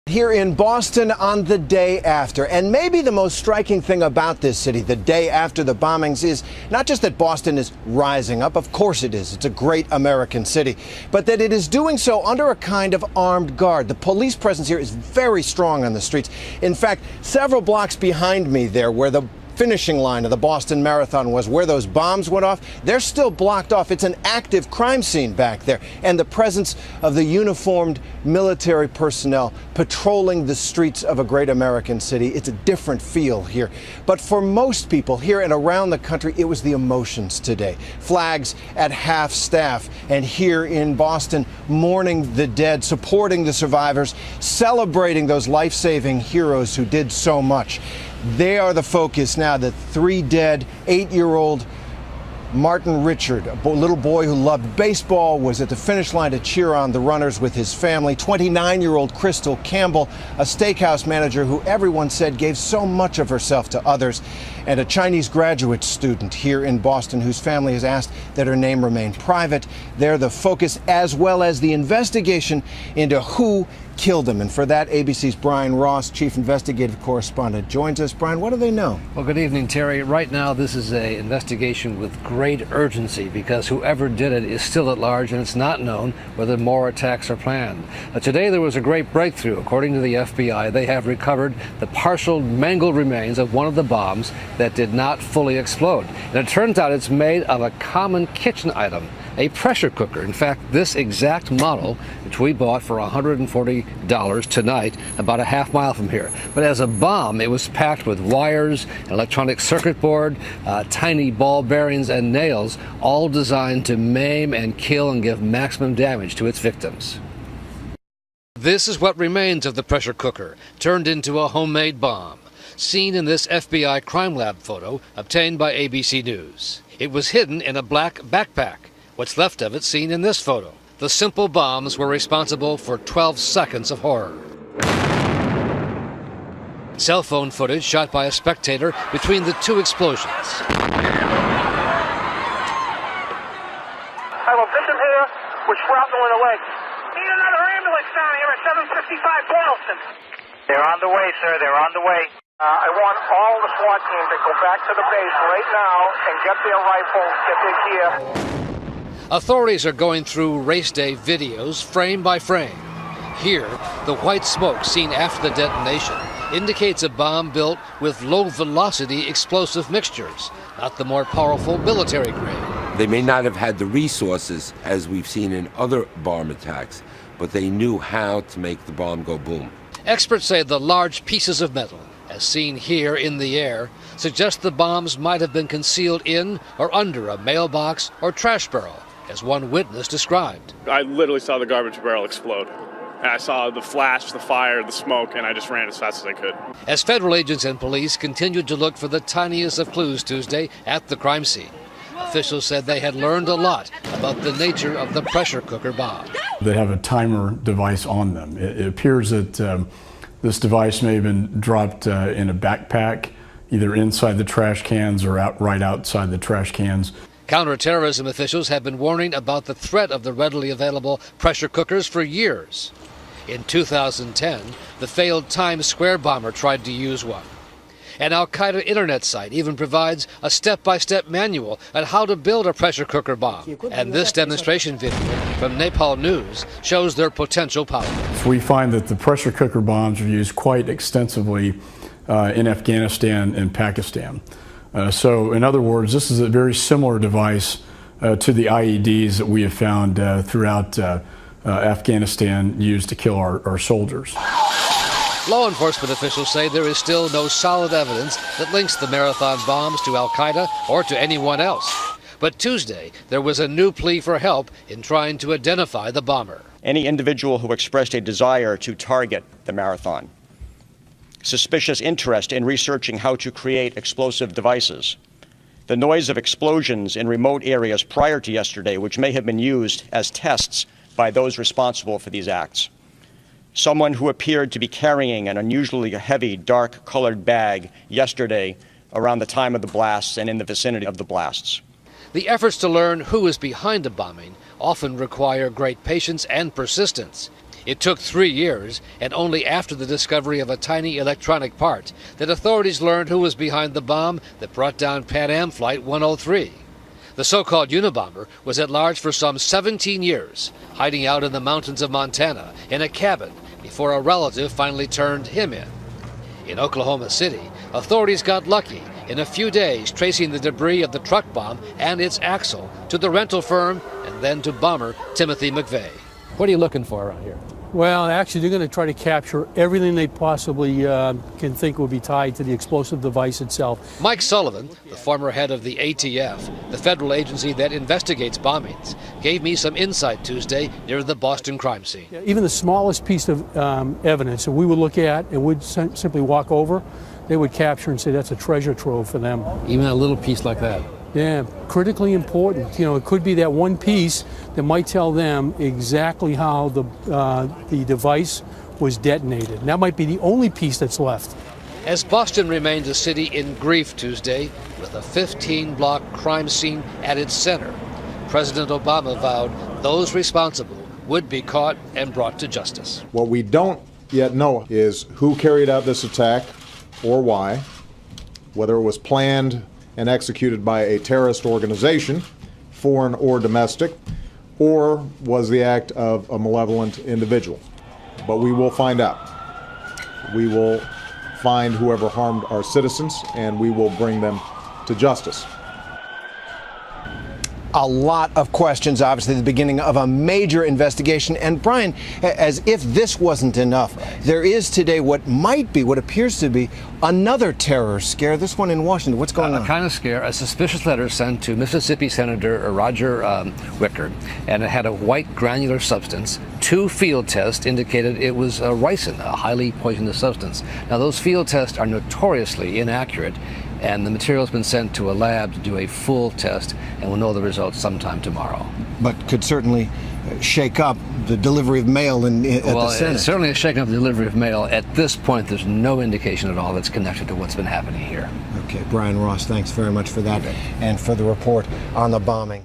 Here in Boston on the day after. And maybe the most striking thing about this city, the day after the bombings, is not just that Boston is rising up. Of course it is. It's a great American city. But that it is doing so under a kind of armed guard. The police presence here is very strong on the streets. In fact, several blocks behind me there, where the finishing line of the Boston Marathon was, where those bombs went off, they're still blocked off. It's an active crime scene back there. And the presence of the uniformed military personnel patrolling the streets of a great American city, it's a different feel here. But for most people here and around the country, it was the emotions today. Flags at half staff, and here in Boston, mourning the dead, supporting the survivors, celebrating those life-saving heroes who did so much. They are the focus now. The 3 dead, 8-year-old Martin Richard, a little boy who loved baseball, was at the finish line to cheer on the runners with his family. 29-year-old Crystal Campbell, a steakhouse manager who everyone said gave so much of herself to others. And a Chinese graduate student here in Boston whose family has asked that her name remain private. They're the focus, as well as the investigation into who killed him. And for that, ABC's Brian Ross, chief investigative correspondent, joins us. Brian, what do they know? Well, good evening, Terry. Right now, this is an investigation with great urgency because whoever did it is still at large, and it's not known whether more attacks are planned. Today, there was a great breakthrough. According to the FBI, they have recovered the partial mangled remains of one of the bombs that did not fully explode. And it turns out it's made of a common kitchen item, a pressure cooker. In fact, this exact model, which we bought for $140 tonight, about a half mile from here. But as a bomb, it was packed with wires, an electronic circuit board, tiny ball bearings, and nails, all designed to maim and kill and give maximum damage to its victims. This is what remains of the pressure cooker, turned into a homemade bomb, seen in this FBI crime lab photo obtained by ABC News. It was hidden in a black backpack. What's left of it seen in this photo. The simple bombs were responsible for 12 seconds of horror. Cell phone footage shot by a spectator between the 2 explosions. I have a victim here with shrapnel in the leg. Need another ambulance down here at 755 Boylston. They're on the way, sir. They're on the way. I want all the SWAT team to go back to the base right now and get their rifles, get their gear. Authorities are going through race day videos frame by frame. Here, the white smoke seen after the detonation indicates a bomb built with low-velocity explosive mixtures, not the more powerful military grade. They may not have had the resources, as we've seen in other bomb attacks, but they knew how to make the bomb go boom. Experts say the large pieces of metal, as seen here in the air, suggest the bombs might have been concealed in or under a mailbox or trash barrel, as one witness described. I literally saw the garbage barrel explode. And I saw the flash, the fire, the smoke, and I just ran as fast as I could. As federal agents and police continued to look for the tiniest of clues Tuesday at the crime scene, officials said they had learned a lot about the nature of the pressure cooker bomb. They have a timer device on them. It appears that this device may have been dropped in a backpack, either inside the trash cans or right outside the trash cans. Counterterrorism officials have been warning about the threat of the readily available pressure cookers for years. In 2010, the failed Times Square bomber tried to use one. An al-Qaeda internet site even provides a step-by-step manual on how to build a pressure cooker bomb. And this demonstration video from Nepal News shows their potential power. We find that the pressure cooker bombs are used quite extensively in Afghanistan and Pakistan. So in other words, this is a very similar device to the IEDs that we have found throughout Afghanistan used to kill our soldiers. Law enforcement officials say there is still no solid evidence that links the marathon bombs to al-Qaeda or to anyone else. But Tuesday, there was a new plea for help in trying to identify the bomber. Any individual who expressed a desire to target the marathon, suspicious interest in researching how to create explosive devices, the noise of explosions in remote areas prior to yesterday, which may have been used as tests by those responsible for these acts, someone who appeared to be carrying an unusually heavy, dark-colored bag yesterday around the time of the blasts and in the vicinity of the blasts. The efforts to learn who is behind a bombing often require great patience and persistence. It took 3 years, and only after the discovery of a tiny electronic part that authorities learned who was behind the bomb that brought down Pan Am Flight 103. The so-called Unabomber was at large for some 17 years, hiding out in the mountains of Montana in a cabin before a relative finally turned him in. In Oklahoma City, authorities got lucky in a few days tracing the debris of the truck bomb and its axle to the rental firm and then to bomber Timothy McVeigh. What are you looking for around here? Well, actually, they're going to try to capture everything they possibly can think will be tied to the explosive device itself. Mike Sullivan, the former head of the ATF, the federal agency that investigates bombings, gave me some insight Tuesday near the Boston crime scene. Even the smallest piece of evidence that we would look at and would simply walk over, they would capture and say that's a treasure trove for them. Even a little piece like that? Yeah, critically important. You know, it could be that one piece that might tell them exactly how the device was detonated. And that might be the only piece that's left. As Boston remained a city in grief Tuesday, with a 15-block crime scene at its center, President Obama vowed those responsible would be caught and brought to justice. What we don't yet know is who carried out this attack or why, whether it was planned and executed by a terrorist organization, foreign or domestic, or was the act of a malevolent individual. But we will find out. We will find whoever harmed our citizens, and we will bring them to justice. A lot of questions, obviously, at the beginning of a major investigation. And Brian, as if this wasn't enough, there is today what appears to be another terror scare, this one in Washington. What's going on? A kind of scare, a suspicious letter sent to Mississippi Senator Roger Wicker, and it had a white granular substance. 2 field tests indicated it was ricin, a highly poisonous substance. Now, those field tests are notoriously inaccurate, and the material's been sent to a lab to do a full test, and we'll know the results sometime tomorrow. But could certainly shake up the delivery of mail at the Senate. It's certainly a shaking up the delivery of mail. At this point, there's no indication at all that's connected to what's been happening here. Okay, Brian Ross, thanks very much for that and for the report on the bombing.